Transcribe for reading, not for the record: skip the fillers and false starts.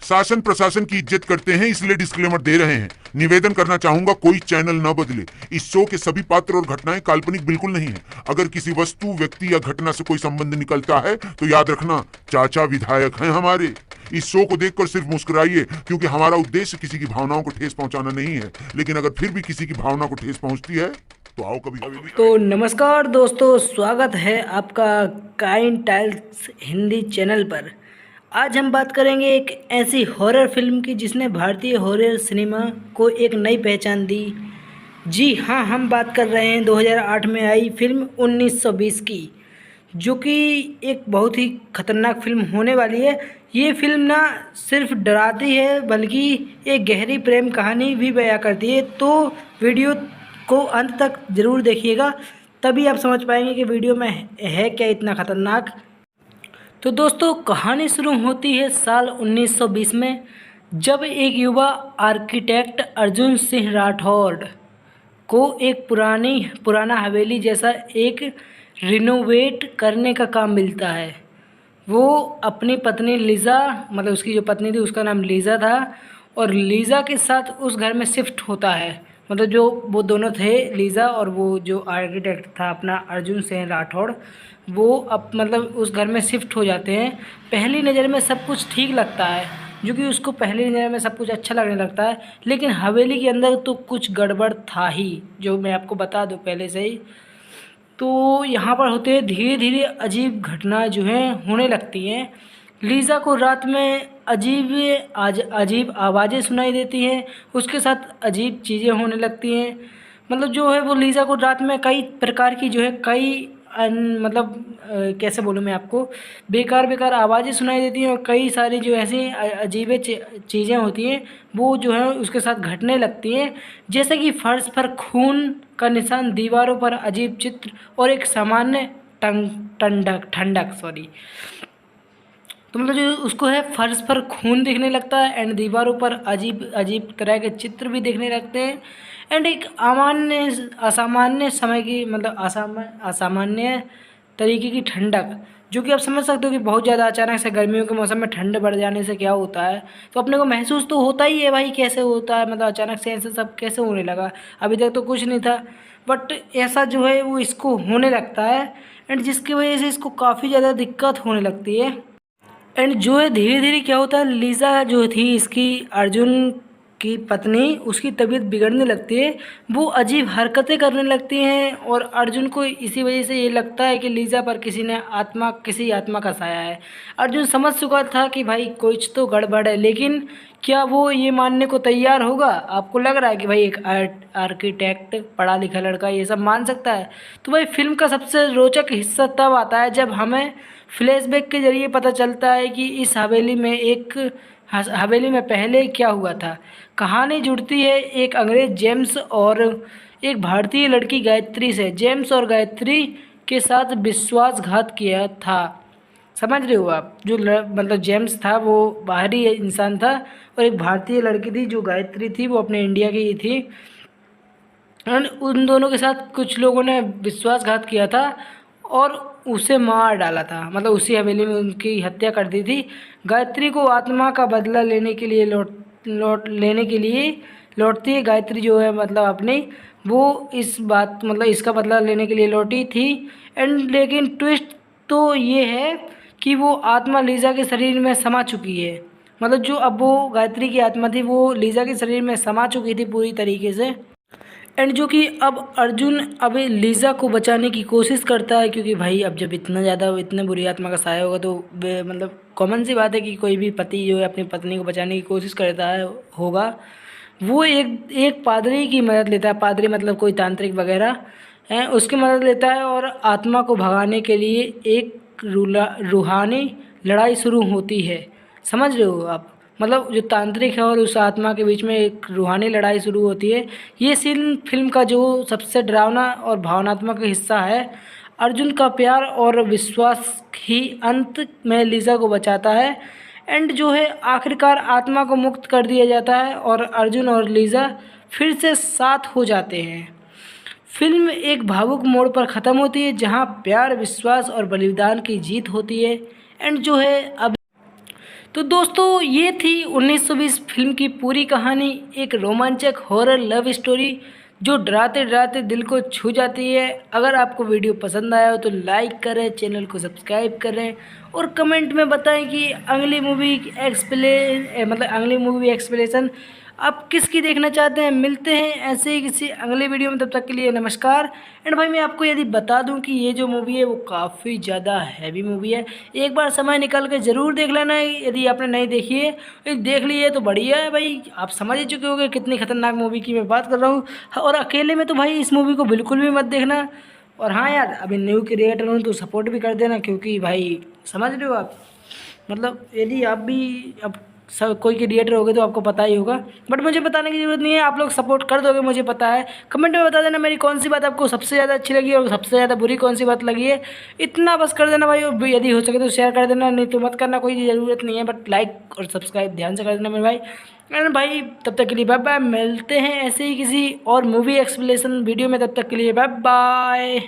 शासन प्रशासन की इज्जत करते हैं, इसलिए डिस्क्लेमर दे रहे हैं। निवेदन करना चाहूंगा, कोई चैनल न बदले। इस शो के सभी पात्र और घटनाएं काल्पनिक बिल्कुल नहीं है। अगर किसी वस्तु, व्यक्ति या घटना से कोई संबंध निकलता है तो याद रखना, चाचा विधायक हैं हमारे। इस शो को देखकर सिर्फ मुस्कुराइए, क्योंकि हमारा उद्देश्य किसी की भावनाओं को ठेस पहुंचाना नहीं है। लेकिन अगर फिर भी किसी की भावना को ठेस पहुंचती है तो आओ कभी हवेली। तो नमस्कार दोस्तों, स्वागत है आपका काइंड टाइल्स हिंदी चैनल पर। आज हम बात करेंगे एक ऐसी हॉरर फिल्म की जिसने भारतीय हॉरर सिनेमा को एक नई पहचान दी। जी हाँ, हम बात कर रहे हैं 2008 में आई फिल्म 1920 की, जो कि एक बहुत ही खतरनाक फिल्म होने वाली है। ये फिल्म ना सिर्फ डराती है बल्कि एक गहरी प्रेम कहानी भी बयां करती है। तो वीडियो को अंत तक ज़रूर देखिएगा, तभी आप समझ पाएंगे कि वीडियो में है क्या इतना खतरनाक। तो दोस्तों, कहानी शुरू होती है साल 1920 में, जब एक युवा आर्किटेक्ट अर्जुन सिंह राठौड़ को एक पुराना हवेली जैसा एक रिनोवेट करने का काम मिलता है। वो अपनी पत्नी लीज़ा, मतलब उसकी जो पत्नी थी उसका नाम लीज़ा था, और लीज़ा के साथ उस घर में शिफ्ट होता है। मतलब जो वो दोनों थे, लीज़ा और वो जो आर्किटेक्ट था अपना अर्जुन सिंह राठौड़, वो अब मतलब उस घर में शिफ्ट हो जाते हैं। पहली नज़र में सब कुछ ठीक लगता है, जो कि उसको पहली नज़र में सब कुछ अच्छा लगने लगता है, लेकिन हवेली के अंदर तो कुछ गड़बड़ था ही, जो मैं आपको बता दूं पहले से ही। तो यहाँ पर होते हैं धीरे धीरे अजीब घटनाएं जो हैं होने लगती हैं। लीज़ा को रात में अजीब आवाज़ें सुनाई देती हैं, उसके साथ अजीब चीज़ें होने लगती हैं। मतलब जो है वो लीज़ा को रात में कई प्रकार की जो है मतलब कैसे बोलूँ मैं आपको, बेकार आवाज़ें सुनाई देती हैं, और कई सारी जो ऐसी अजीब चीज़ें होती हैं वो जो है उसके साथ घटने लगती हैं। जैसे कि फर्श पर खून का निशान, दीवारों पर अजीब चित्र और एक सामान्य ठंडक सॉरी। तो मतलब जो उसको है फर्श पर खून दिखने लगता है, एंड दीवारों पर अजीब अजीब तरह के चित्र भी दिखने लगते हैं, एंड एक असामान्य समय की मतलब असामान्य तरीके की ठंडक, जो कि आप समझ सकते हो कि बहुत ज़्यादा अचानक से गर्मियों के मौसम में ठंड बढ़ जाने से क्या होता है। तो अपने को महसूस तो होता ही है भाई, कैसे होता है, मतलब अचानक से ऐसे सब कैसे होने लगा, अभी तक तो कुछ नहीं था, बट ऐसा जो है वो इसको होने लगता है, एंड जिसकी वजह से इसको काफ़ी ज़्यादा दिक्कत होने लगती है। एंड जो है धीरे धीरे क्या होता है, लीज़ा जो थी इसकी अर्जुन की पत्नी, उसकी तबीयत बिगड़ने लगती है, वो अजीब हरकतें करने लगती हैं, और अर्जुन को इसी वजह से ये लगता है कि लीज़ा पर किसी आत्मा का साया है। अर्जुन समझ चुका था कि भाई कुछ तो गड़बड़ है, लेकिन क्या वो ये मानने को तैयार होगा? आपको लग रहा है कि भाई एक आर्किटेक्ट पढ़ा लिखा लड़का ये सब मान सकता है? तो भाई फिल्म का सबसे रोचक हिस्सा तब आता है जब हमें फ्लैशबैक के जरिए पता चलता है कि इस हवेली में पहले क्या हुआ था। कहानी जुड़ती है एक अंग्रेज जेम्स और एक भारतीय लड़की गायत्री से। जेम्स और गायत्री के साथ विश्वासघात किया था। समझ रहे हो आप? जो मतलब जेम्स था वो बाहरी इंसान था, और एक भारतीय लड़की थी जो गायत्री थी, वो अपने इंडिया की ही थी। और उन दोनों के साथ कुछ लोगों ने विश्वासघात किया था और उसे मार डाला था, मतलब उसी हवेली में उनकी हत्या कर दी थी। गायत्री को आत्मा का बदला लेने के लिए लौटती है। गायत्री जो है मतलब अपनी, वो इस बात मतलब इसका बदला लेने के लिए लौटी थी। एंड लेकिन ट्विस्ट तो ये है कि वो आत्मा लीज़ा के शरीर में समा चुकी है। मतलब जो अब वो गायत्री की आत्मा थी वो लीज़ा के शरीर में समा चुकी थी पूरी तरीके से। एंड जो कि अब अर्जुन अभी लीज़ा को बचाने की कोशिश करता है, क्योंकि भाई अब जब इतना ज़्यादा इतने बुरी आत्मा का साया होगा तो मतलब कॉमन सी बात है कि कोई भी पति जो है अपनी पत्नी को बचाने की कोशिश करता है होगा। वो एक पादरी की मदद लेता है, पादरी मतलब कोई तांत्रिक वगैरह है, उसकी मदद लेता है, और आत्मा को भगाने के लिए एक रूहानी लड़ाई शुरू होती है। समझ रहे हो आप? मतलब जो तांत्रिक है और उस आत्मा के बीच में एक रूहानी लड़ाई शुरू होती है। ये सीन फिल्म का जो सबसे डरावना और भावनात्मक हिस्सा है। अर्जुन का प्यार और विश्वास ही अंत में लीज़ा को बचाता है, एंड जो है आखिरकार आत्मा को मुक्त कर दिया जाता है, और अर्जुन और लीज़ा फिर से साथ हो जाते हैं। फिल्म एक भावुक मोड़ पर ख़त्म होती है, जहां प्यार, विश्वास और बलिदान की जीत होती है। एंड जो है अब तो दोस्तों ये थी 1920 फिल्म की पूरी कहानी, एक रोमांचक हॉरर लव स्टोरी जो डराते डराते दिल को छू जाती है। अगर आपको वीडियो पसंद आया हो तो लाइक करें, चैनल को सब्सक्राइब करें और कमेंट में बताएं कि अगली मूवी अगली मूवी एक्सप्लेनेशन आप किसकी देखना चाहते हैं। मिलते हैं ऐसे ही किसी अगले वीडियो में, तब तक के लिए नमस्कार। एंड भाई मैं आपको यदि बता दूं कि ये जो मूवी है वो काफ़ी ज़्यादा हैवी मूवी है, एक बार समय निकाल के ज़रूर देख लेना है। यदि आपने नहीं देखी है, यदि देख ली है तो बढ़िया है भाई, आप समझ ही चुके होंगे कितनी खतरनाक मूवी की मैं बात कर रहा हूँ। और अकेले में तो भाई इस मूवी को बिल्कुल भी मत देखना। और हाँ यार, अभी न्यू क्रिएटर हूँ तो सपोर्ट भी कर देना, क्योंकि भाई समझ रहे हो आप, मतलब यदि आप भी अब सब कोई क्रिएटर हो गए तो आपको पता ही होगा, बट मुझे बताने की ज़रूरत नहीं है, आप लोग सपोर्ट कर दोगे मुझे पता है। कमेंट में बता देना मेरी कौन सी बात आपको सबसे ज़्यादा अच्छी लगी और सबसे ज़्यादा बुरी कौन सी बात लगी है, इतना बस कर देना भाई। और यदि हो सके तो शेयर कर देना, नहीं तो मत करना, कोई ज़रूरत नहीं है, बट लाइक और सब्सक्राइब ध्यान से कर देना मेरे भाई। एंड भाई तब तक के लिए बाय बाय, मिलते हैं ऐसे ही किसी और मूवी एक्सप्लेनेशन वीडियो में, तब तक के लिए बाय बाय।